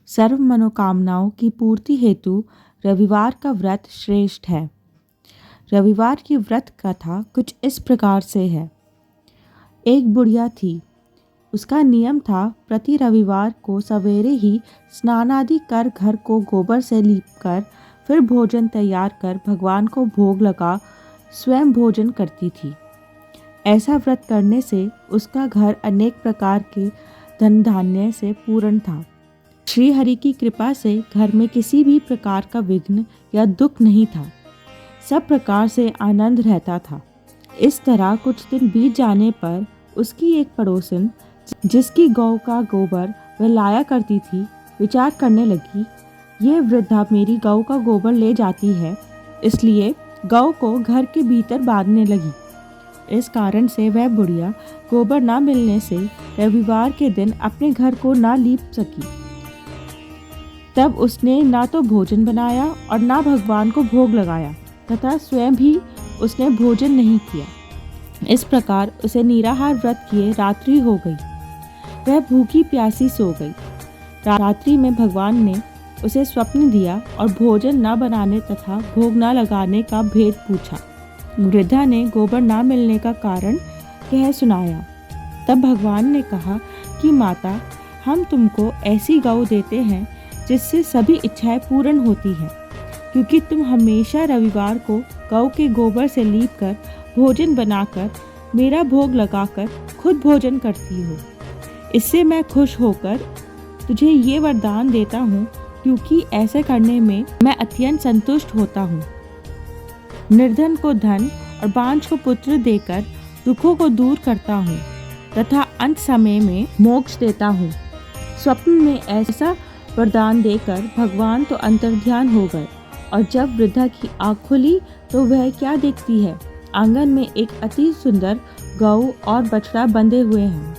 सर्व मनोकामनाओं की पूर्ति हेतु रविवार का व्रत श्रेष्ठ है। रविवार की व्रत कथा कुछ इस प्रकार से है। एक बुढ़िया थी। उसका नियम था प्रति रविवार को सवेरे ही स्नान आदि कर घर को गोबर से लीपकर फिर भोजन तैयार कर भगवान को भोग लगा स्वयं भोजन करती थी। ऐसा व्रत करने से उसका घर अनेक प्रकार के धन धान्य से पूर्ण था। श्री हरि की कृपा से घर में किसी भी प्रकार का विघ्न या दुख नहीं था। सब प्रकार से आनंद रहता था। इस तरह कुछ दिन बीत जाने पर उसकी एक पड़ोसन जिसकी गौ का गोबर वह लाया करती थी, विचार करने लगी, ये वृद्धा मेरी गौ का गोबर ले जाती है, इसलिए गौ को घर के भीतर बांधने लगी। इस कारण से वह बुढ़िया गोबर ना मिलने से रविवार के दिन अपने घर को ना लीप सकी। तब उसने ना तो भोजन बनाया और ना भगवान को भोग लगाया तथा स्वयं भी उसने भोजन नहीं किया। इस प्रकार उसे निराहार व्रत किए रात्रि हो गई। वह भूखी प्यासी सो गई। रात्रि में भगवान ने उसे स्वप्न दिया और भोजन न बनाने तथा भोग न लगाने का भेद पूछा। वृद्धा ने गोबर न मिलने का कारण कह सुनाया। तब भगवान ने कहा कि माता, हम तुमको ऐसी गौ देते हैं जिससे सभी इच्छाएं पूर्ण होती हैं, क्योंकि तुम हमेशा रविवार को गौ के गोबर से लीपकर भोजन बनाकर मेरा भोग लगाकर खुद भोजन करती हो। इससे मैं खुश होकर तुझे ये वरदान देता हूँ, क्योंकि ऐसे करने में मैं अत्यंत संतुष्ट होता हूँ। निर्धन को धन और बांझ को पुत्र देकर दुखों को दूर करता हूँ तथा अंत समय में मोक्ष देता हूँ। स्वप्न में ऐसा वरदान देकर भगवान तो अंतर्ध्यान हो गए और जब वृद्धा की आँख खुली तो वह क्या देखती है, आंगन में एक अति सुंदर गौ और बछड़ा बंधे हुए हैं।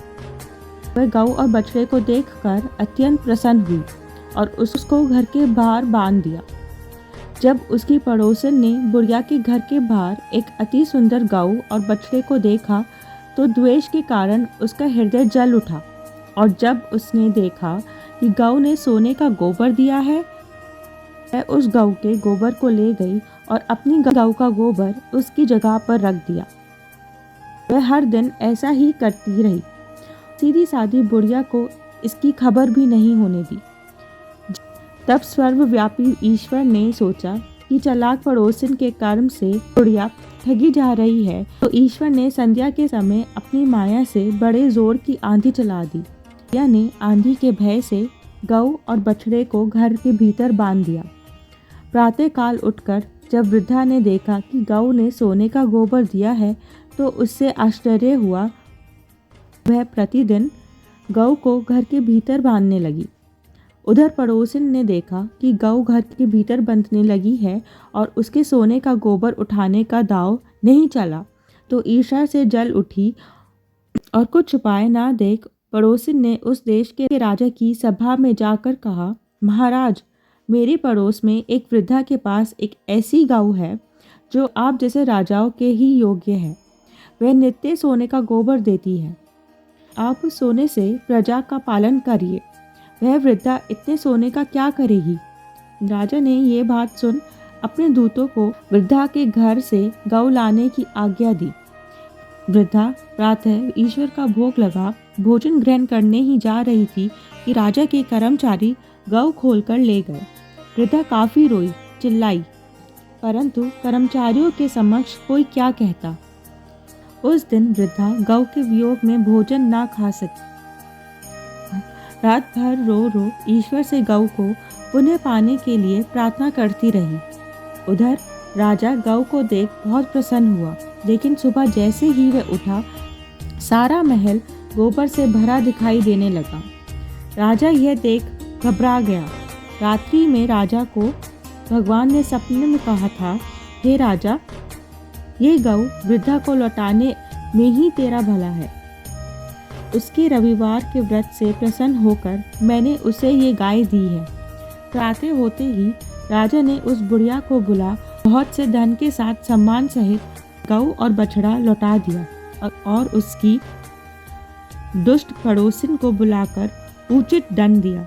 वह गौ और बछड़े को देखकर अत्यंत प्रसन्न हुई और उसको घर के बाहर बांध दिया। जब उसकी पड़ोसन ने बुढ़िया के घर के बाहर एक अति सुंदर गौ और बछड़े को देखा तो द्वेष के कारण उसका हृदय जल उठा, और जब उसने देखा कि गौ ने सोने का गोबर दिया है, वह उस गौ के गोबर को ले गई और अपनी गौ का गोबर उसकी जगह पर रख दिया। वह हर दिन ऐसा ही करती रही। सीधी सादी बुढ़िया को इसकी खबर भी नहीं होने दी। तब सर्वव्यापी ईश्वर ने सोचा कि चालाक पड़ोसन के कर्म से बुढ़िया ठगी जा रही है, तो ईश्वर ने संध्या के समय अपनी माया से बड़े जोर की आंधी चला दी। बुढ़िया ने आंधी के भय से गौ और बछड़े को घर के भीतर बांध दिया। प्रातःकाल उठकर जब वृद्धा ने देखा कि गौ ने सोने का गोबर दिया है तो उससे आश्चर्य हुआ। वह प्रतिदिन गौ को घर के भीतर बांधने लगी। उधर पड़ोसन ने देखा कि गौ घर के भीतर बंधने लगी है और उसके सोने का गोबर उठाने का दांव नहीं चला, तो ईर्ष्या से जल उठी और कुछ उपाय ना देख पड़ोसन ने उस देश के राजा की सभा में जाकर कहा, महाराज, मेरे पड़ोस में एक वृद्धा के पास एक ऐसी गौ है जो आप जैसे राजाओं के ही योग्य है। वह नित्य सोने का गोबर देती है। आप उस सोने से प्रजा का पालन करिए। वह वृद्धा इतने सोने का क्या करेगी? राजा ने ये बात सुन अपने दूतों को वृद्धा के घर से गौ लाने की आज्ञा दी। वृद्धा प्रातः ईश्वर का भोग लगा भोजन ग्रहण करने ही जा रही थी कि राजा के कर्मचारी गौ खोलकर ले गए। वृद्धा काफी रोई, चिल्लाई, परंतु कर्मचारियों के समक्ष कोई क्या कहता। उस दिन वृद्धा गौ के वियोग में भोजन ना खा सकी। रात भर रो रो ईश्वर से गौ को पुनः पाने के लिए प्रार्थना करती रही। उधर राजा गौ को देख बहुत प्रसन्न हुआ, लेकिन सुबह जैसे ही वह उठा, सारा महल गोबर से भरा दिखाई देने लगा। राजा यह देख घबरा गया। रात्रि में राजा को भगवान ने सपने में कहा था, हे राजा, ये गौ वृद्धा को लौटाने में ही तेरा भला है। उसके रविवार के व्रत से प्रसन्न होकर मैंने उसे ये गाय दी है। प्रातः होते ही राजा ने उस बुढ़िया को बुला बहुत से धन के साथ सम्मान सहित गौ और बछड़ा लौटा दिया और उसकी दुष्ट पड़ोसिन को बुलाकर उचित दंड दिया।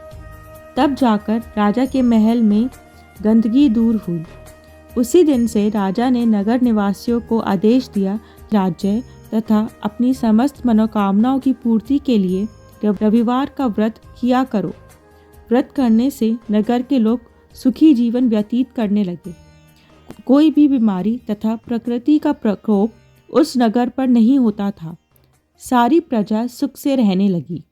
तब जाकर राजा के महल में गंदगी दूर हुई। उसी दिन से राजा ने नगर निवासियों को आदेश दिया, राज्य तथा अपनी समस्त मनोकामनाओं की पूर्ति के लिए रविवार का व्रत किया करो। व्रत करने से नगर के लोग सुखी जीवन व्यतीत करने लगे। कोई भी बीमारी तथा प्रकृति का प्रकोप उस नगर पर नहीं होता था। सारी प्रजा सुख से रहने लगी।